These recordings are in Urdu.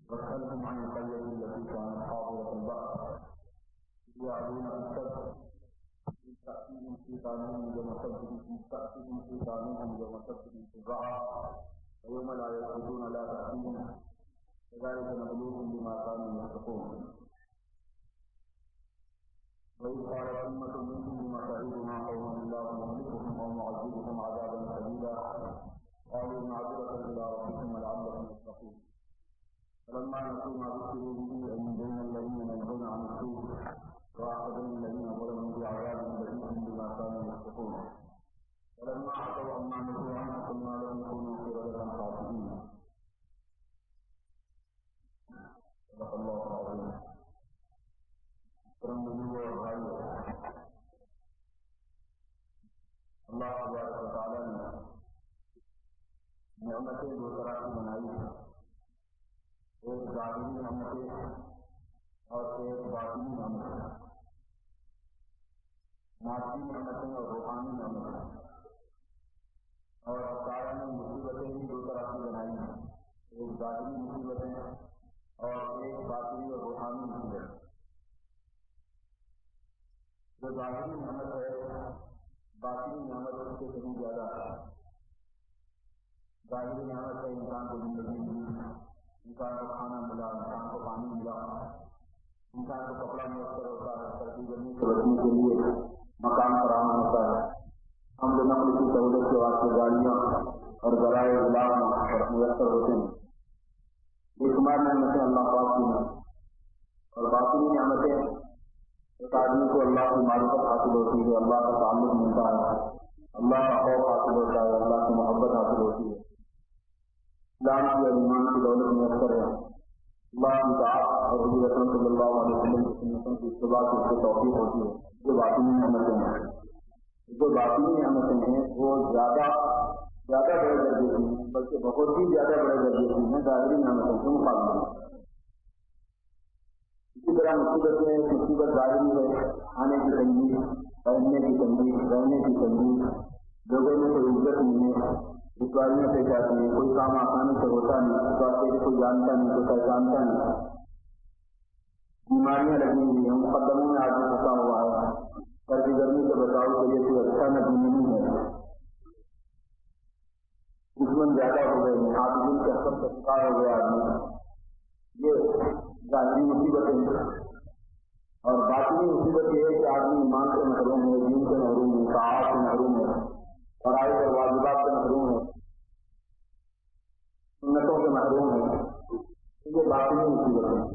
واسألهم عن القرية التي كانت حاضرة البحر يعدون في السبت إذ تأتيهم حيتانهم يوم سبتهم يوم سبتهم شرعا ويوم لا يسبتون لا تأتيهم كذلك نبلوهم بما كانوا يفسقون. وإذ قالت أمة منهم لم تعظنا قوما الله مهلكهم أو معذبهم عذابا شديدا قالوا معذرة إلى ربكم لعلهم يتقون. فلما نسوا ما ذكروا به أنجينا الذين ينهون عن السوء وأخذنا الذين ظلموا بعذاب بئيس بما كانوا يفسقون. فلما عتوا عما نهوا عنه قلنا لهم كونوا قردة خاسئين. صدق الله العظيم. اللہ تبارک و تعالیٰ نے نعمتیں دو طرح کی بنائی ہیں، ایک ظاہری نعمتیں اور ایک باطنی نعمتیں، مادی نعمتیں اور روحانی نعمتیں. اور تعالیٰ نے مصیبتیں بھی دو طرح کی بنائی ہیں، ایک ظاہری مصیبتیں اور ایک باطنی اور روحانی مصیبتیں. جو ظاہری نعمت ہے باطنی نعمت اس سے کہیں زیادہ ہے. ظاہری نعمت ہے انسان کو زندگی ملی، انسان کو کھانا ملا، انسان کو پانی ملا، انسان کو کپڑا میسر ہوتا ہے، سردی گرمی سے بچنے کے لیے مکان فراہم ہوتا ہے، حمل و نقل کی سہولت کے واسطے گاڑیاں اور ذرائع ابلاغ میسر ہوتے ہیں. یہ شمار نعمتیں اللہ پاک کی ہیں. اور باطنی نعمتیں ایک آدمی کو اللہ کی معرفت حاصل ہوتی ہے، اللہ کا تعلق ملتا ہے، اللہ کا خوف حاصل ہوتا ہے، اللہ کی محبت حاصل ہوتی ہے، اسلام کی اور ایمان کی دولت میسر ہے، اللہ کی اطاعت اور حضور اکرم صلی اللہ علیہ وسلم کی سنتوں کی اتباع سے اس کو توفیق ہوتی ہے. جو باطنی نعمتیں ہیں، جو باطنی نعمتیں ہیں وہ زیادہ بڑے درجے کی ہیں، بلکہ بہت ہی زیادہ بڑے درجے کی ہیں ظاہری نعمتوں کے مقابلے میں. اسی طرح مصیبت ظاہری ہے، کھانے کی تنگی، پہننے کی تنگی، رہنے کی تنگی، لوگوں میں کوئی عزت نہیں ہے، دشواریاں پیش آتی ہیں، کوئی کام آسانی سے ہوتا نہیں، اس واسطے کہ کوئی جانتا نہیں، کوئی پہچانتا نہیں، بیماریاں لگی ہوئی ہیں، مقدموں میں آدمی پھنسا ہوا ہے، سردی گرمی سے بچاؤ کے لیے کوئی اچھا نبی نہیں ہے، دشمن زیادہ ہو گئے ہیں، حافظین کے اثر کا شکار ہو گیا آدمی. یہ ظاہری مصیبتیں ہیں. اور باطنی مصیبت یہ ہے کہ آدمی ایمان سے محروم ہے، دین سے محروم ہے، طاعات سے محروم ہے، فرائض اور واجبات سے محروم ہے، سنتوں سے محروم ہے. یہ باطنی مصیبتیں ہیں.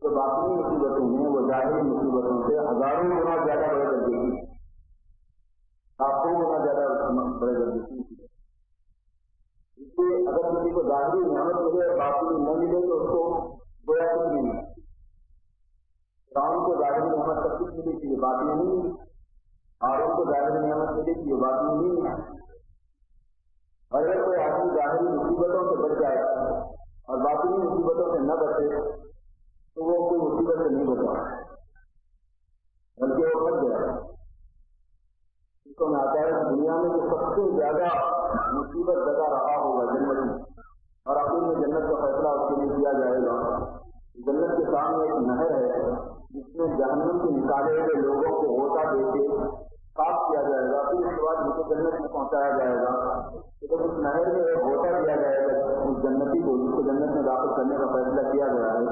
جو باطنی مصیبتیں ہیں وہ ظاہری مصیبتوں سے ہزاروں گنا زیادہ بڑے درجے کی، لاکھوں گنا زیادہ بڑے درجے کی. اس سے اگر کسی کو ظاہری نعمت ملے اور باطنی نہ ملے تو اس کو گویا کچھ نہیں ملے. فرعون کو ظاہری نعمت سب کچھ ملی تھی، یہ باطنی نہیں ملی. ہارون کو ظاہری نعمت ملی تھی، یہ باطنی نہیں ملی. اگر کوئی آدمی ظاہری مصیبتوں سے بچ جائے اور باطنی مصیبتوں سے نہ بچے تو وہ کوئی مصیبت سے نہیں بچا، بلکہ وہ بچ گیا. اس کو میں آتا ہے کہ دنیا میں جو سب سے زیادہ مصیبت زدہ رہا ہوگا جنتی، اور آخر میں جنت کا فیصلہ اس کے لیے کیا جائے گا. جنت کے سامنے ایک نہر ہے جس میں جہنم سے نکالے ہوئے لوگوں کو غوطہ دے کے صاف کیا جائے گا، پھر اس کے بعد ان کو جنت میں پہنچایا جائے گا. جب اس نہر میں ایک غوطہ دیا جائے گا اس جنتی کو جس کو جنت میں داخل کرنے کا فیصلہ کیا گیا ہے،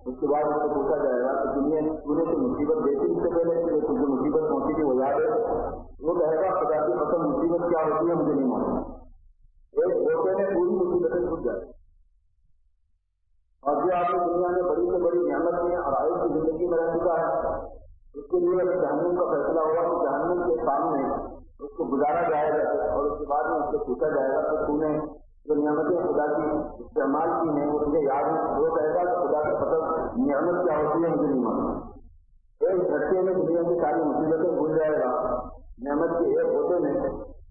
اس کے بعد اس کو پوچھا جائے گا کہ دنیا پورے سے مصیبت دیتی اس سے پہلے کہ جو مصیبت پہنچی تھی وہ یاد ہے؟ وہ کہے گا خدا کی قسم مصیبت کیا ہوتی ہے مجھے نہیں معلوم. ایک غوطے میں پوری مصیبتیں چھوٹ جائے. اور جو آپ کی دنیا میں بڑی سے بڑی نعمتیں اور آئے کی زندگی میں رہ چکا ہے، اس کے لیے اگر جہنم کا فیصلہ ہوگا تو جہنم کے سامنے اس کو گزارا جائے گا اور اس کے بعد میں اس سے پوچھا جائے گا کہ تم نے جو نعمتیں خدا کی استعمال کی ہیں وہ تجھے یاد ہے؟ وہ کہے گا کہ خدا کا پتہ نعمت کیا ہوتی ہے مجھے نہیں معلوم. ایک جھٹکے میں دنیا کی ساری مصیبتیں بھول جائے گا نعمت کے ایک غوطے میں،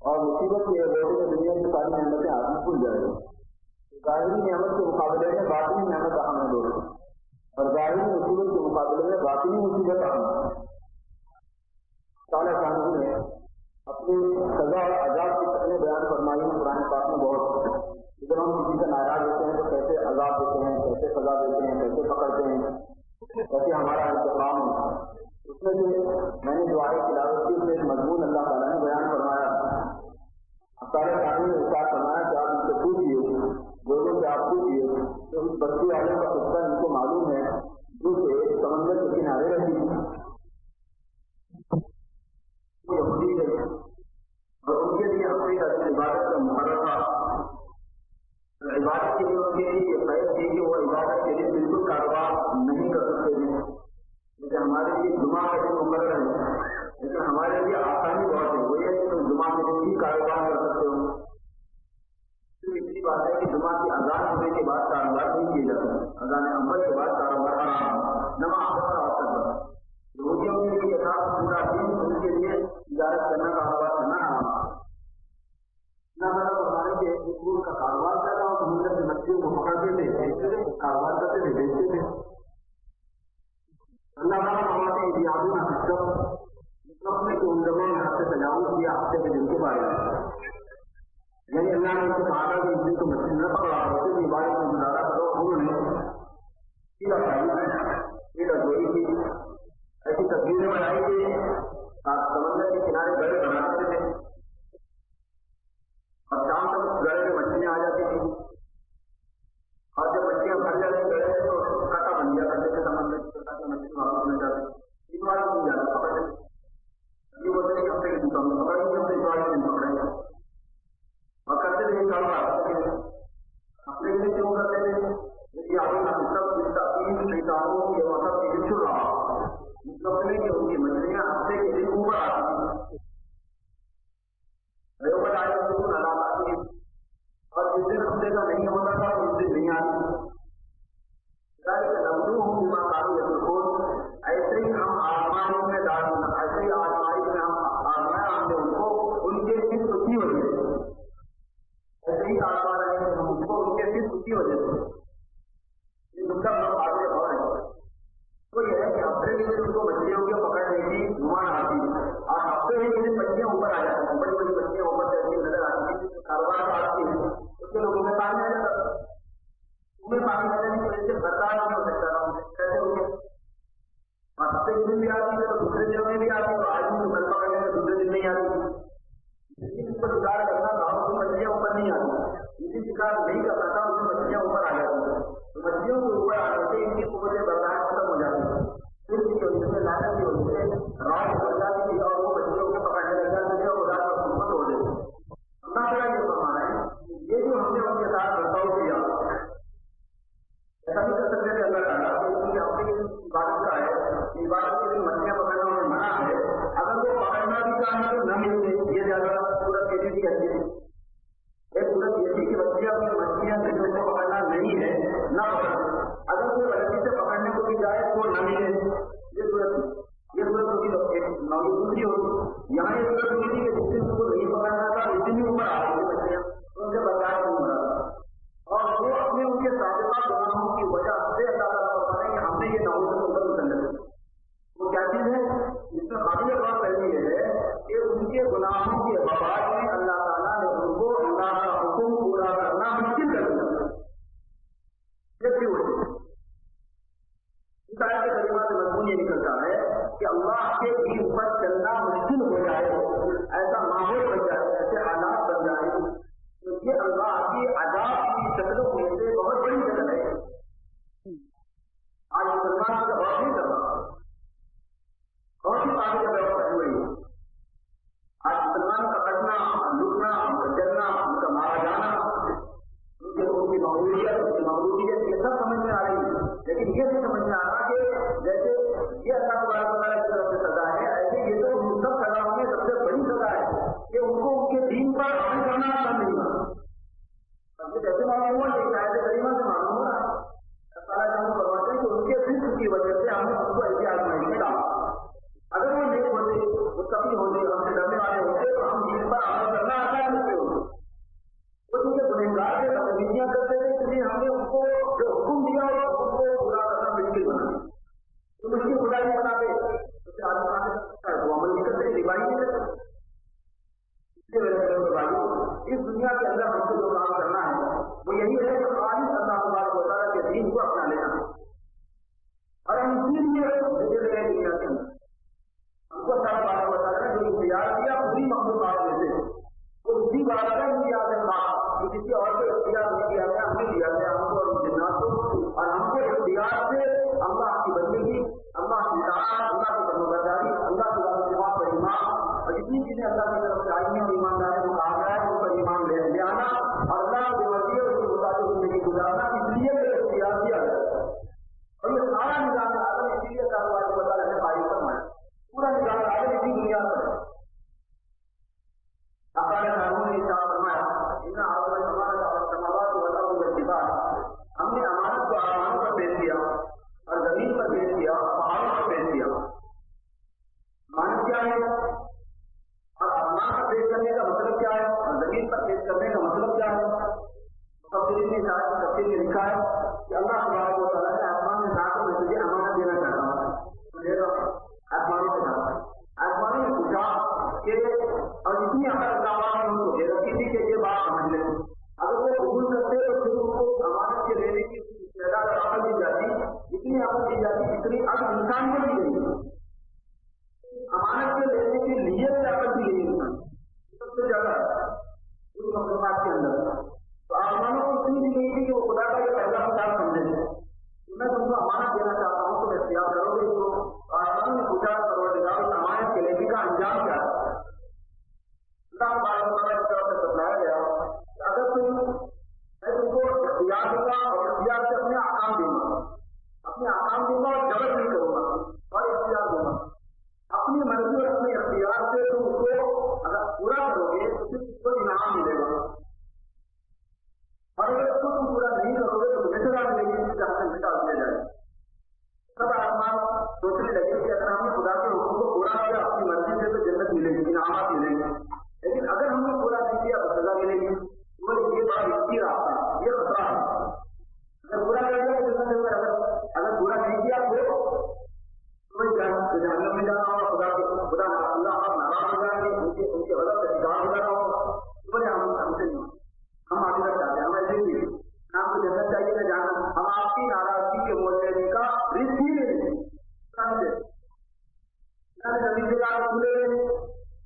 اور مصیبت کے ایک غوطے میں دنیا کی ساری نعمتیں آدمی بھول جائے گا. ظاہری نعمت کے مقابلے میں باطنی نعمت اہم ہے دوستوں، اور ظاہری مصیبت کے مقابلے میں باطنی مصیبت اہم ہے. تعالیٰ شانہ نے اپنی سزا اور عذاب کی شکلیں بیان فرمائی قرآن پاک میں بہت. جب ہم کسی سے ناراض ہوتے ہیں تو جاتے ہیں، کیسے پکڑتے ہیں، کیسے ہمارا انتظام ہے. اس میں سے میں نے جو آئے تلاوت کی اس میں مضمون اللہ تعالیٰ نے بیان فرمایا. سارے قانون نے ارشاد فرمایا کہ آپ ان سے پوچھیے، لوگوں سے آپ پوچھیے کہ اس بستی والوں کا قصہ ان کو معلوم ہے جو کہ سمندر کے کنارے رہتی ہے، یہودی ہے، اور ان کے لیے ہفتے کا عبادت کا مقرر تھا. عبادت کے لیے ان کے لیے یہ قید تھی کہ وہ عبادت کے لیے بالکل کاروبار نہیں کر سکتے تھے. لیکن ہمارے لیے جمعہ کا دن مقرر ہے، لیکن ہمارے لیے آسانی بہت ہے. وہ یہ کہ تم جمعہ کے دن ہی کاروبار کر سکتے ہو. اسی بات ہے کہ جمعہ کی اذان ہونے کے بعد کاروبار نہیں کیے جاتے، اذان اول کے بعد کاروبار آرام نماز یہودیوں کے لیے یہ تھا پورا دن ان کے لیے تجارت کرنا، کاروبار کرنا آرام. ہمارے کے اسکول کا کاروبار کر رہا ہوں، سمندر کی مچھلیوں کو پکڑتے تھے، کاروبار کرتے تھے، بیچتے تھے. اللہ تعالیٰ ہمارے احتیاطی نہ نے ان لوگوں نے ہاتھ سے تجاوز کیا ہفتے کے دن کے بارے میں. یعنی اللہ نے ان سے کہا تھا کہ اس دن کو مچھلی نہ پکڑا کرو، عبادت میں گزارا کرو. انہوں نے چوری کی، ایسی تصویریں بنائی کہ سمندر کے کنارے گڑے بناتے تھے اور شام تک اس گڑے میں مچھلیاں آ جاتی تھیں. اور جب مچھلیاں بھر جاتی گڑے تو کٹا بن گیا کرتے تھے سمندر کی، مچھلی واپس مل جاتی. اس بار نہیں جاتا پکڑنے یہ بولتے ہیں کہ ہفتے کے دن پکڑیں گے، ہفتے کے دن پکڑیں گے اور کرتے تھے کاروبار. اپنے لیے کیوں کرتے تھے؟ یہ آپ سب شیطانوں کے وقت کے لیے چھڑ رہا مطلب نہیں کہ ان کی مچھلیاں ہفتے کے دن اوپر آتی تھی، اوپر آئے تو حالات آتی ہے، اور جس دن ہفتے کا نہیں ہوتا تھا اس دن نہیں آتی. ایسے ہی ہم آسمانی میں ڈالنا، ایسے ہی آسمانی میں ہم آزمایا ہم نے ان کو ان کے صرف کی وجہ سے، ایسے ہی آزما رہے ہیں ہم ان کو ان کے صرف کی وجہ سے. یہ نقطہ ہم آگے بڑھ رہے ہیں. تو یہ ہے کہ ہفتے کے دن ان کو مچھلیوں کے پکڑنے کی گمان آتی ہے، اور ہفتے کے دن مچھلیاں اوپر آ جاتی ہیں، بڑی بڑی مچھلیاں اوپر چلتی نظر آتی ہیں، کاروبار آتی ہے. اس کے لوگوں میں پانی آ جاتا ہے، انہیں پانی آ جانے کی وجہ سے برداشت نہیں ہو سکتا تھا. کیسے ہو گیا ہفتے کے دن بھی آتی ہے تو دوسرے دن میں بھی آتی ہے، اور آدمی کو گل پکڑنے میں دوسرے دن نہیں آتی. اس پر شکار کرنا تھا اس میں مچھلیاں اوپر نہیں آتی، اسی شکار نہیں کرنا تھا اس میں مچھلیاں اوپر آ جاتی ہیں. تو مچھلیوں کے اوپر آنے سے ان کی قوتیں برداشت ختم ہو جاتی ہے، پھر کی وجہ سے لالچ کی وجہ سے رات بڑھ جاتی تھی اور وہ مچھلیوں کو پکڑنے لگ جاتے تھے اور رات کو خود ہو جاتے. اللہ تعالیٰ یہ فرما رہے ہیں یہ جو ہم نے ان کے ساتھ برتاؤ کیا ایسا نہیں کر سکتے تھے. اللہ تعالیٰ کیونکہ اپنی عبادت کا ہے، عبادت کے لیے مچھلیاں پکڑنا انہیں منع ہے. اگر وہ پکڑنا بھی چاہیں تو نہ ملتے. یہ زیادہ صورت کیسی بھی اچھی تھی، ایک صورت یہ تھی کہ مچھلیاں جنوں کو پکڑنا نہیں ہے نہ پکڑ، اگر کوئی غلطی سے پکڑنے کو بھی جائے تو نہ ملے. یہ صورت ہوگی دوسری ہوگی. یہاں یہ صورت ہوئی تھی کہ جس دن کو نہیں پکڑنا تھا اس دن ہی اوپر آ رہی تھی مچھلیاں، ان سے برداشت نہیں ہو رہا تھا. اور وہ اپنے ان کے سابقہ گناہوں کی وجہ سے اللہ تعالیٰ بتا رہے ہیں کہ ہم نے یہ نعوذ باللہ مسلم. وہ کیا چیز ہے؟ اس میں قابل غور پہلی یہ ہے کہ ان کے گناہوں کے بعد میں اللہ تعالیٰ نے ان کرنے کا مطلب کیا ہے؟ تفسیر نے لکھا ہے کہ اللہ تبارک و تعالیٰ نے آسمان میں جا کر میں تجھے امانت دینا چاہتا ہوں، آسمانوں سے کہا، آسمانوں نے پوچھا کہ اور اتنی احکامات ان کو دے رکھی تھی کہ یہ بات سمجھ لیں، اگر وہ قبول کرتے تو پھر ان کو امانت کے لینے کی تعداد عقل دی جاتی، اتنی عقل دی جاتی اتنی عقل انسان کو نہیں دی، امانت کے لینے کے لیے عقل دی گئی انسان سب سے زیادہ اس مخلوقات کے اندر، تو آسمانوں کو اتنی دی گئی تھی کہ وہ خدا کا یہ پہلا خطاب سمجھے تھے، میں تم کو امانت دینا چاہتا ہوں تم اختیار کرو گے اس کو، آسمان نے پوچھا پروردگار اس امانت کے لینے کا انجام کیا ہے؟ اللہ تبارک و تعالیٰ کی طرف سے بتلایا گیا کہ اگر میں تم کو اختیار دوں گا اور اختیار سے اپنے احکام دوں گا، اپنے احکام دوں گا اور جبر نہیں کروں گا اور اختیار دوں گا، اپنی مرضی اور اپنے اختیار سے تم اس کو اگر پورا کرو گے تو پھر اس کو انعام ملے گا، اور اگر اس کو تم پورا نہیں کرو گے تو تمہیں سزا ملے گی، اس جہاں سے مٹا دیا جائے۔ سب آسمان سوچنے لگے کہ اگر ہم نے خدا کے حکم کو پورا کیا اپنی مرضی سے تو جنت ملے گی، انعامات ملیں گے، لیکن اگر ہم نے پورا نہیں کیا تو سزا ملے گی، تو یہ بات رسکی راستہ ہے، یہ خطرہ ہے، اگر پورا کر دیا تو جنت ملے گا، اگر پورا نہیں کیا تو جہنم میں جانا ہوگا، خدا اللہ ناراض ہو جائیں گے، ان کے غلط کا شکار ہو جانا ہوگا، اس وجہ ہم سے نہیں، ہم آگے چاہتے ہیں، ہمیں نہیں نام کو جنت چاہیے نہ جانا، ہم آپ کی ناراضگی کے مول لینے کا رزق ہی نہیں سمجھے، زمین کے بعد کھلے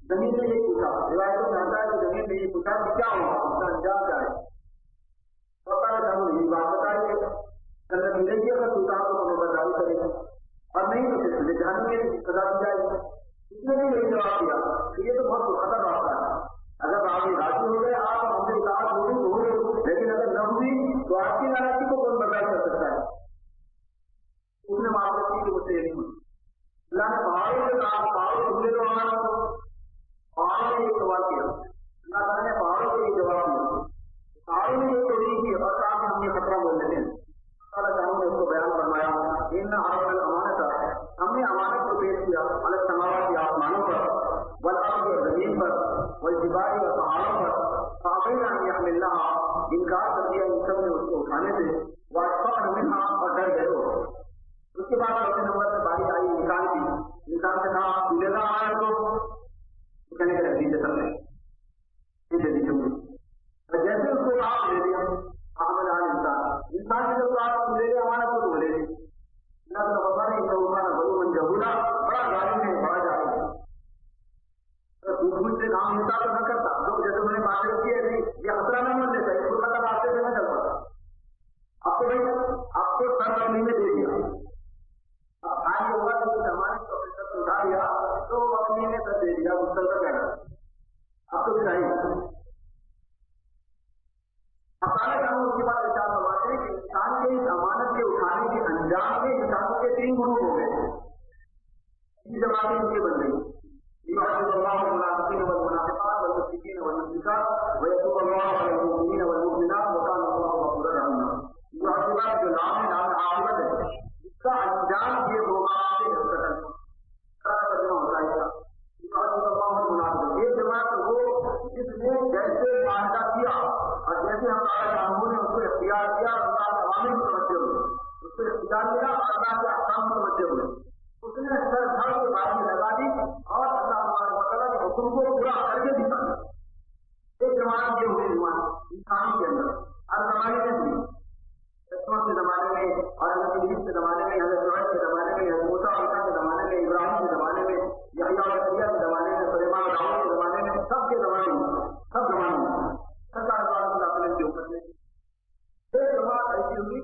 زمین نے یہ پوچھا، روایتوں میں آتا ہے کہ زمین نے یہ پوچھا کہ کیا ہوگا اس کا انجام کیا ہے، پتا ہے ہم یہی بات بتائیے جنت ملے گی اگر سلطان کو ہمیں برداری کرے گا، اور نہیں تو پھر تجھے جہنم میں سزا دی جائے گی۔ اس نے بھی یہی جواب دیا کہ یہ تو بہت خطر راستہ ہے، اگر آپ راضی ہو گئے آپ ہم سے اطاعت ہوگی تو ہوگی، لیکن اگر نہ ہوئی تو آپ کی ناراضگی کو کون برداشت کر سکتا ہے؟ اس نے معافرت کی کہ مجھ سے یہ نہیں ہوئی، اللہ نے پہاڑوں سے کہا پہاڑوں تم نے تو ہمارا پہاڑوں نے یہ سوال کیا، اللہ تعالیٰ نے پہاڑوں سے یہ جواب دیا، پہاڑوں نے یہ توڑی کی اور کہا کہ ہم یہ خطرہ بول لیتے ہیں، اللہ تعالیٰ نے اس کو بیان فرمایا ان امانت ہم نے امانت کو پیش کیا الگ سماوات کے آسمانوں پر والارض اور زمین پر والجبال اور پہاڑوں پر فابین ان یحملنھا انکار کر دیا ان سب نے اس کو اٹھانے سے واشفقن منھا اور ڈر گئے ہو۔ اس کے بعد چوتھے نمبر سے باری آئی انسان کی، انسان سے کہا تو لے گا امانت کو، کہنے کے دیجیے سب نے دے دیجیے، جیسے اس کو کہا لے دیا احمد عال انسان نے جب کہا لے لیا امانت کو تو لے لی، اللہ کا وفا نہیں تو عمر غلومن جہولا بڑا ظالم ہے بڑا جاہل ہے، پوچھ سے کام ہوتا تو نہ کرتا، لوگ جیسے میں نے معاشرت کی ہے نہیں یہ خطرہ نہ مان لیتا، اس کو پتہ راستے سے نہ چل پڑتا، اب تو بھائی آپ کو سر رکھنے میں دے دیا، اب آج یہ ہوا کہ امانت کو اپنے سر اٹھا لیا تو وکیل نے سر دے دیا اس سر کا کہنا، اب تو چاہیے اس کے بعد ارشاد فرماتے ہیں کہ انسان کے اس امانت کے اٹھانے کے انجام میں انسانوں کے 3 گروپ ہو گئے، 3 جماعتیں ان کی بن گئی، يعذب الله المنافقين والمنافقات والمشركين والمشركات ويتوب الله على المؤمنين والمؤمنات وكان الله غفورا رحيما۔ معذبات جو نام ہے نام عاقبت ہے، اس کا انجام یہ ہوگا کہ ترجمہ ہوتا ہے يعذب الله المنافقين، یہ جماعت وہ جس نے جیسے معاہدہ کیا اور جیسے ہمارے قانون نے اس کو اختیار کیا اللہ کے عوامل متوجہ ہوئے، اس کو اختیار ملا اللہ کے احکام متوجہ ہوئے، اس نے سر دھڑ کے بعد میں لگا دی اور اللہ تعالیٰ کے حکم کو پورا کر کے دکھا دیا۔ ایک جماعت یہ ہوئی جماعت انسان کے اندر ہر زمانے میں ہوئی، عثمان کے زمانے میں اور حضرت ادریس کے زمانے میں، حضرت شعیب کے زمانے میں، حضرت موسیٰ عیسیٰ کے زمانے میں، ابراہیم کے زمانے میں، یحییٰ اور زکریا کے زمانے میں، سلیمان اور داؤد کے زمانے میں، سب کے زمانے میں، سب زمانے میں سرکار کے اوپر سے ایک جماعت ایسی ہوئی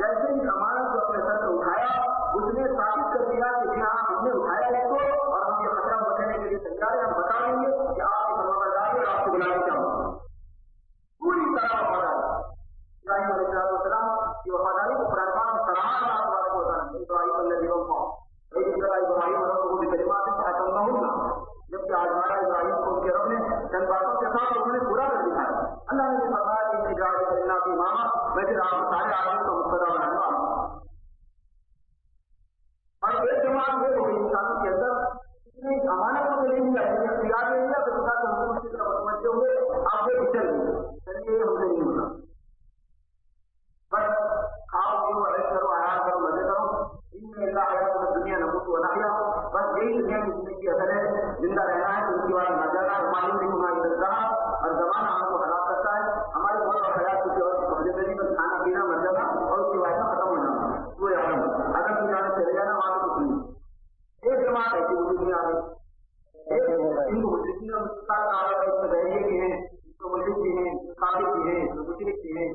جیسے ہی امانت کو اپنے سر سے اٹھایا اس نے ثابت کر دیا کہ ہاں ہم نے اٹھایا ہے تو اور ہم یہ خطرہ بچانے کے لیے تیار ہیں، ہم بتا دیں گے کہ آپ کی فرمانبرداری اور آپ سے بلانے کیا ہوگا، پوری طرح وفاداری ابراہیم علیہ السلام کی وفاداری کو قرآن پاک میں سراہا اللہ تبارک و تعالیٰ ابراہیم الذی وفا ایک طرح ابراہیم ربہ بکلمات فاتمہن، جبکہ آزمایا ابراہیم کو ان کے رب نے چند باتوں کے ساتھ انہوں نے پورا کر دکھایا، اللہ نے فرمایا کہ جعلک للناس اماما، میں پھر آپ سارے آدمی کو مقتدی بنانے والا ہوں۔ اور ایک جماعت یہ ہوئی انسانوں کے اندر امانت کو لے لیا، اختیار لے لیا تو خدا کے حکم کی طرف متوجہ ہوئے، آپ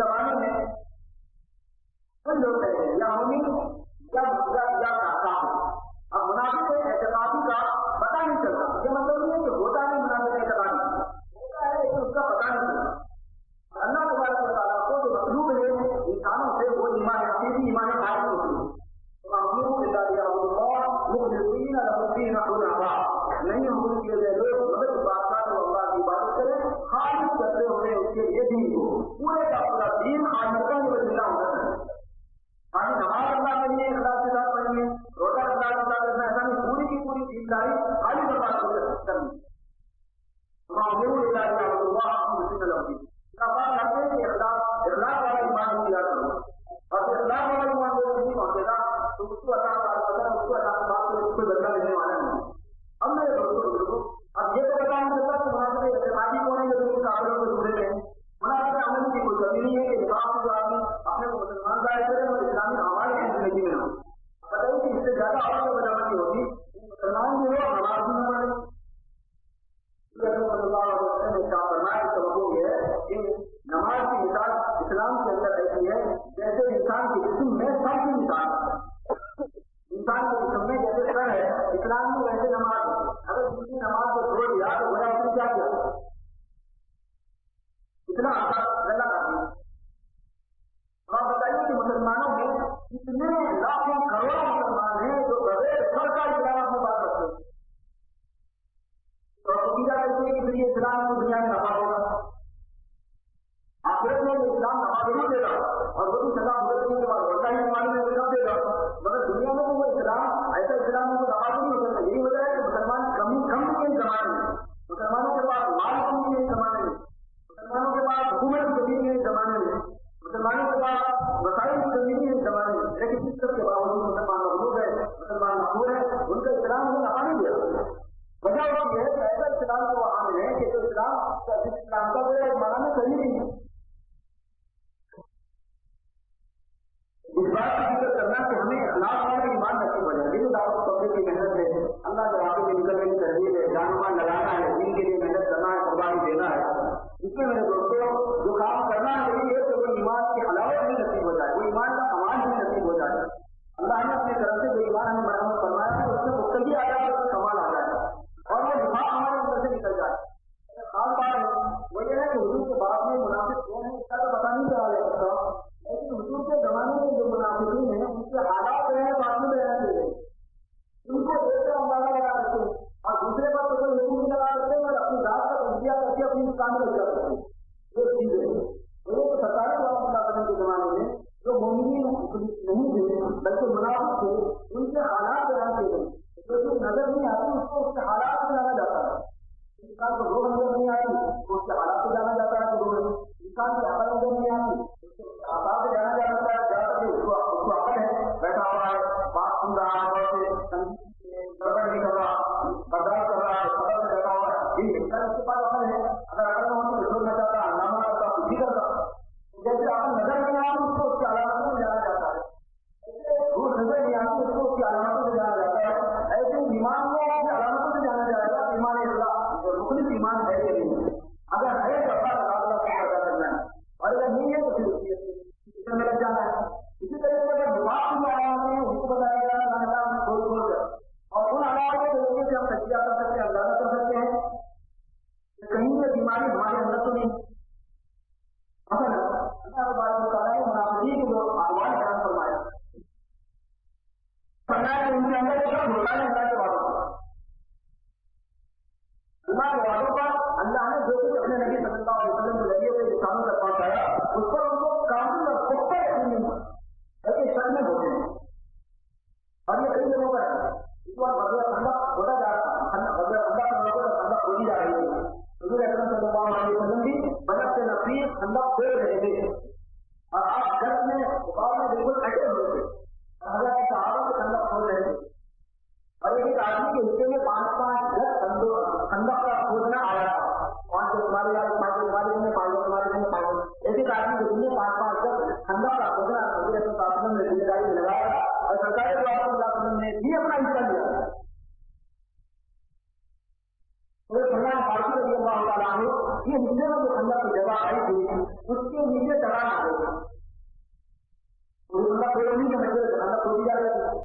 زمانے میں کوئی لوگ کہتے ہیں یا مومن یا کافر. اب منافق اعتقادی کا پتہ نہیں چلتا. یہ مطلب نہیں ہے کہ ہوتا نہیں منافق اعتقادی ہوتا ہے لیکن اس کا پتہ نہیں چلتا. اللہ تبارک و تعالیٰ کو جو مطلوب ہے انسانوں سے وہ ایمان عقیدی ایمان خالص ہوتی ہے. نہیں حکم کیے گئے لوگ مگر بادشاہ کو اللہ کی عبادت کریں خالص کرتے ہوئے اس کے لیے دین کو پورے کا پورا دین خالصہ میں وسیلہ ہونا چاہیے. خالی نماز اللہ کے لیے اخلاص کے ساتھ پڑھیں گے روزہ اللہ کے ساتھ رکھنا ایسا نہیں. پوری کی پوری دینداری خالی اللہ کو کرنی. اخلاق والا ایمان کیا کرو اور اخلاق والا ایمان جو نہیں پہنچے گا تو اس کو اللہ تعالیٰ اس کو اللہ کے بعد اس کو بدلا دینے والا نہیں. اب میرے دوستوں اب یہ تو بتا نہیں سکتا کہ منافق اعتقادی کون ہے جو بالکل کافروں کو جڑے ہیں. منافق عمل کی کوئی کمی نہیں ہے کہ نماز جو آدمی اپنے کو مسلمان ظاہر کرے اور اسلامی اعمال کی زندگی میں ہو. بتائیے کہ اس سے زیادہ آپ کو بدامتی ہوگی مسلمان جو ہو نماز بھی نہ پڑھے. صلی اللہ علیہ وسلم نے کہا فرمایا کہ توجہ یہ ہے کہ نماز کی مثال اسلام کے اندر ایسی ہے جیسے انسان کے جسم میں سب کی مثال ہے. انسان کے جسم میں جیسے سر ہے اسلام میں ویسے نماز ہے. اگر کسی نماز کو چھوڑ دیا تو بڑا اس نے کیا کیا اتنا آسان اللہ کا دیا. آپ بتائیے کہ مسلمانوں میں کتنے لاکھوں کروڑوں مسلمان ہیں جو بغیر سر کا اسلام میں بات کرتے ہیں. تو عقیدہ کرتے ہیں کہ یہ اسلام کو دنیا میں نفع ہوگا آخرت میں اسلام نفع ضرور دے گا اور وہ بھی سزا گزرنے کے بعد روزہ ہی ہمارے میں سب دے گا. مگر دنیا میں تو وہ اسلام ایسا اسلام کو نفع نہیں ہو سکتا. یہی وجہ ہے کہ مسلمان کم کے زمانے میں مسلمانوں کے پاس مال کم کے زمانے میں مسلمانوں کے پاس حکومت کی کمی کے زمانے میں مسلمانوں کے پاس وسائل کی کمی کے زمانے میں لیکن اس سب کے باوجود مسلمان مغلوب ہے مسلمان مقبول ہے. ان کا اسلام انہیں نفع نہیں دیا. وجہ ہوتی ہے کہ ایسا اسلام کو وہاں ملے کہ جو اسلام کا میرا مانا میں صحیح نہیں ہے. اس بات کی فکر کرنا کہ ہمیں اخلاق والا ایمان نصیب ہو جائے. یہ جو دعوت پبلک کی محنت ہے اللہ کے راستے میں نکلنے کی ترغیب ہے جان مال لگانا ہے دین کے لیے محنت کرنا ہے قربانی دینا ہے. اس میں میرے دوستوں جو کام کرنا ہے وہی ہے کہ وہ ایمان کی حلاوت بھی نصیب ہو جائے وہ ایمان کا کمال بھی نصیب ہو جائے. اللہ نے اپنے طرف سے جو ایمان ہمیں مرحمت فرمایا ہے اس میں مختلف آ جائے اس کا کمال آ جائے اور وہ نفاق ہمارے اندر سے نکل جائے. خاص بات ہے وہ یہ ہے کہ حضور کے بعد میں منافق کون ہے اس کا تو پتہ نہیں چلا لے سکتا لیکن حضور کے زمانے میں جو منافقین ہیں ان کے حالات جو ہے بعد میں بیان کیے گئے. ان کو دیکھ کر اندازہ لگا سکتے ہیں اور دوسرے پر تو کوئی حکم نہیں لگا سکتے اور اپنی ذات کا تجزیہ کر کے اپنی کام میں کر سکتے ہیں. یہ چیزیں وہ سرکاری وسلم کے زمانے میں جو مومنین نہیں تھے بلکہ منافق تھے ان کے حالات بیان کیے گئے. جو نظر نہیں آتی اس کو اس کے حالات سے جانا جاتا ہے. انسان کو روح نظر نہیں آتی تو اس کے حالات سے جانا جاتا ہے. انسان کی عقل نظر نہیں آتی آسان سے جانا جاتا ہے اس کو عقل ہے بیٹھا ہوا ہے بات سن رہا ہے گڑبڑ نہیں کر رہا برداشت کر رہا ہے خبر سے بیٹھا ہوا ہے. اس کے پاس عقل ہے. اگر عقل نہ ہوتی تو چھوڑنا چاہتا ہنگامہ کرتا کچھ بھی کرتا. جیسے عقل نظر نہیں آتی اس کو اس کی علامتوں میں جانا جاتا ہے. روح نظر نہیں آتی اس کو اس کی علامتوں سے جانا جاتا ہے. ایسے ایمان کو اس کی علامتوں سے جانا جائے گا. ایمان اللہ مخلص ایمان ہے کہ نہیں ہے. اگر ہے تو اللہ تعالیٰ کو پیدا کرنا ہے اور اگر نہیں ہے تو پھر اس میں لگ جانا ہے. اسی طریقے سے اگر دماغ کی علامتیں ہیں اس کو بتایا جائے گا ہم کھول کھول کر اور ان علامتوں کے ذریعے سے ہم تجزیہ کر سکتے ہیں اندازہ کر سکتے ہیں کہ کہیں یہ بیماری ہمارے اندر تو نہیں. مثلا اللہ تبارک و تعالیٰ نے منافقین کے جو احوال بیان فرمایا کہ ان کے اندر ایک شخص ہوتا ہے اللہ کے وعدوں پر. اللہ کے وعدوں پر اللہ نے جو کچھ اپنے نبی صلی اللہ علیہ وسلم کے ذریعے سے انسانوں تک پہنچایا اس پر ان کو کامل اور پختہ یقین نہیں ہوا بلکہ شک میں ہوتے ہیں. اور یہ کئی جگہوں پر ہے. اس بار غزوہ خندق ہوتا جا رہا تھا. غزوہ خندق میں لوگوں کا خندق ہوتی جا رہی ہے. حضور اکرم صلی اللہ علیہ وسلم بھی بدر سے نفیر خندق پھیر رہے تھے اور آپ گھر میں غبار میں بالکل اٹے ہوئے تھے. حضرت صحابہ کے خندق کھول رہے تھے اور ایک آدمی کے حصے میں 5-5 گز خندق کا کھودنا آیا تھا. 5 تمہارے یاد 5 تمہارے دن میں 5 تمہارے دن میں 5 ایک آدمی کے دن میں 5-5 گز خندق کا کھودنا حضور صلی اللہ علیہ وسلم نے ذمہ داری میں لگایا اور سرکار صلی اللہ علیہ وسلم نے بھی اپنا حصہ لیا. فرمان فاروق رضی اللہ تعالیٰ عنہ یہ حصے میں جو خندق